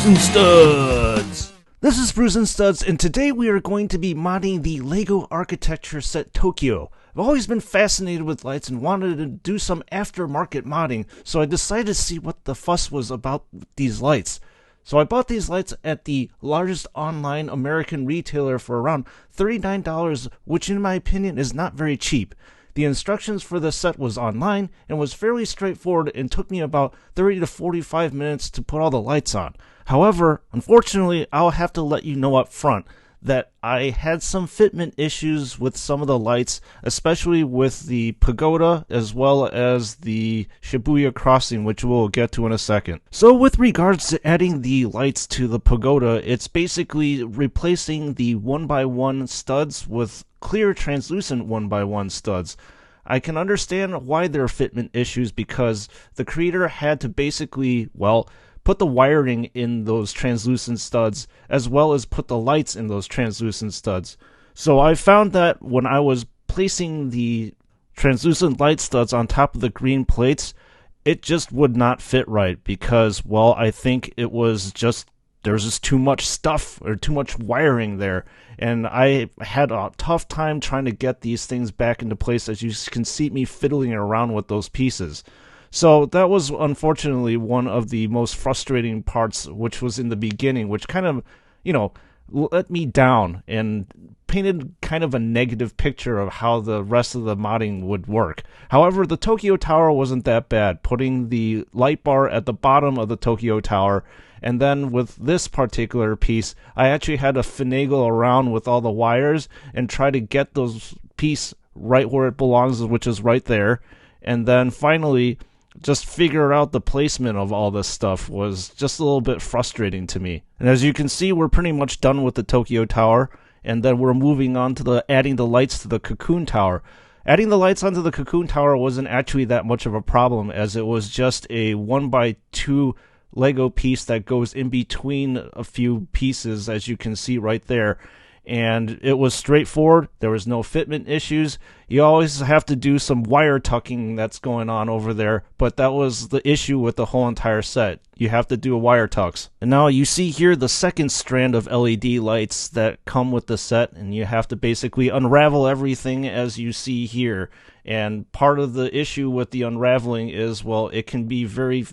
and Studs! This is Bruce and Studs, and today we are going to be modding the LEGO architecture set Tokyo. I've always been fascinated with lights and wanted to do some aftermarket modding, so I decided to see what the fuss was about these lights. So I bought these lights at the largest online American retailer for around $39, which in my opinion is not very cheap. The instructions for the set was online and was fairly straightforward and took me about 30 to 45 minutes to put all the lights on. However, unfortunately, I'll have to let you know up front that I had some fitment issues with some of the lights, especially with the Pagoda as well as the Shibuya crossing, which we'll get to in a second. So with regards to adding the lights to the Pagoda, it's basically replacing the 1x1 studs with clear translucent 1x1 studs. I can understand why there are fitment issues because the creator had to basically, put the wiring in those translucent studs as well as put the lights in those translucent studs. So I found that when I was placing the translucent light studs on top of the green plates, it just would not fit right because, I think it was just there's just too much stuff or too much wiring there, and I had a tough time trying to get these things back into place, as you can see me fiddling around with those pieces. So that was unfortunately one of the most frustrating parts, which was in the beginning, which kind of, let me down and painted kind of a negative picture of how the rest of the modding would work. However, the Tokyo Tower wasn't that bad, putting the light bar at the bottom of the Tokyo Tower. And then with this particular piece, I actually had to finagle around with all the wires and try to get those piece right where it belongs, which is right there. And then finally, just figure out the placement of all this stuff was just a little bit frustrating to me. And as you can see, we're pretty much done with the Tokyo Tower, and then we're moving on to adding the lights to the COCOON Tower. Adding the lights onto the COCOON Tower wasn't actually that much of a problem, as it was just a 1x2 Lego piece that goes in between a few pieces, as you can see right there. And it was straightforward. There was no fitment issues. You always have to do some wire tucking that's going on over there, but that was the issue with the whole entire set. You have to do a wire tucks. And now you see here the second strand of LED lights that come with the set, and you have to basically unravel everything as you see here. And part of the issue with the unraveling is, it can be very,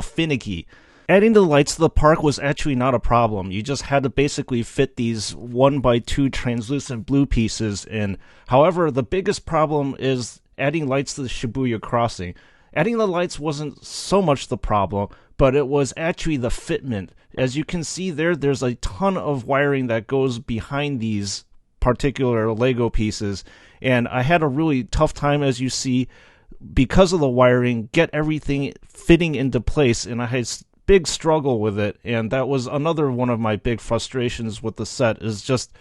finicky. Adding the lights to the park was actually not a problem. You just had to basically fit these 1x2 translucent blue pieces in. However, the biggest problem is adding lights to the Shibuya crossing. Adding the lights wasn't so much the problem, but it was actually the fitment. As you can see there's a ton of wiring that goes behind these particular Lego pieces, and I had a really tough time, as you see, because of the wiring, get everything fitting into place, and I had big struggle with it, and that was another one of my big frustrations with the set, is just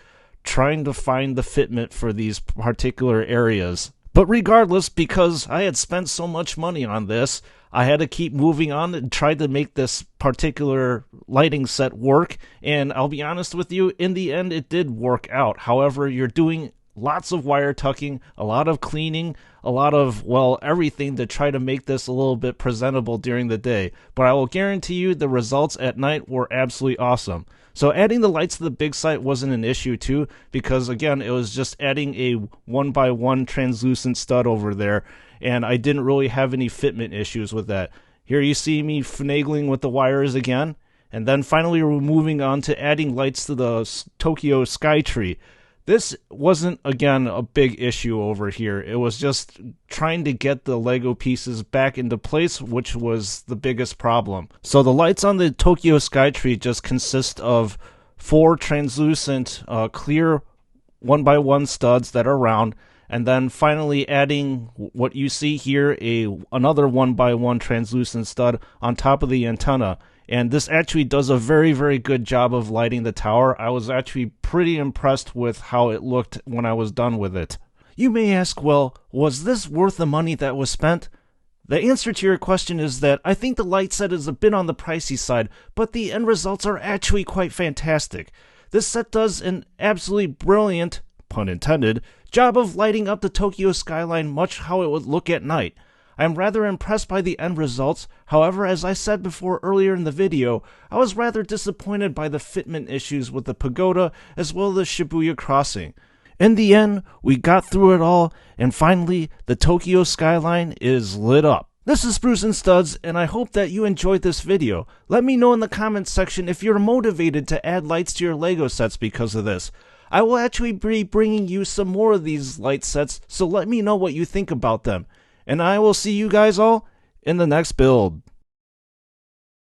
trying to find the fitment for these particular areas. But regardless, because I had spent so much money on this, I had to keep moving on and try to make this particular lighting set work, and I'll be honest with you, in the end it did work out. However, you're doing lots of wire tucking, a lot of cleaning, a lot of, everything to try to make this a little bit presentable during the day. But I will guarantee you the results at night were absolutely awesome. So adding the lights to the big site wasn't an issue too, because again, it was just adding a 1x1 translucent stud over there, and I didn't really have any fitment issues with that. Here you see me finagling with the wires again, and then finally we're moving on to adding lights to the Tokyo SKYTREE. This wasn't, again, a big issue over here. It was just trying to get the Lego pieces back into place, which was the biggest problem. So the lights on the Tokyo SKYTREE just consist of 4 translucent, clear 1x1 studs that are round, and then finally adding what you see here, another 1x1 translucent stud on top of the antenna. And this actually does a very, very good job of lighting the tower. I was actually pretty impressed with how it looked when I was done with it. You may ask, was this worth the money that was spent? The answer to your question is that I think the light set is a bit on the pricey side, but the end results are actually quite fantastic. This set does an absolutely brilliant, pun intended, job of lighting up the Tokyo skyline much how it would look at night. I am rather impressed by the end results. However, as I said before earlier in the video, I was rather disappointed by the fitment issues with the pagoda as well as the Shibuya crossing. In the end, we got through it all, and finally, the Tokyo skyline is lit up. This is Bruce and Studs, and I hope that you enjoyed this video. Let me know in the comments section if you're motivated to add lights to your LEGO sets because of this. I will actually be bringing you some more of these light sets, so let me know what you think about them. And I will see you guys all in the next build.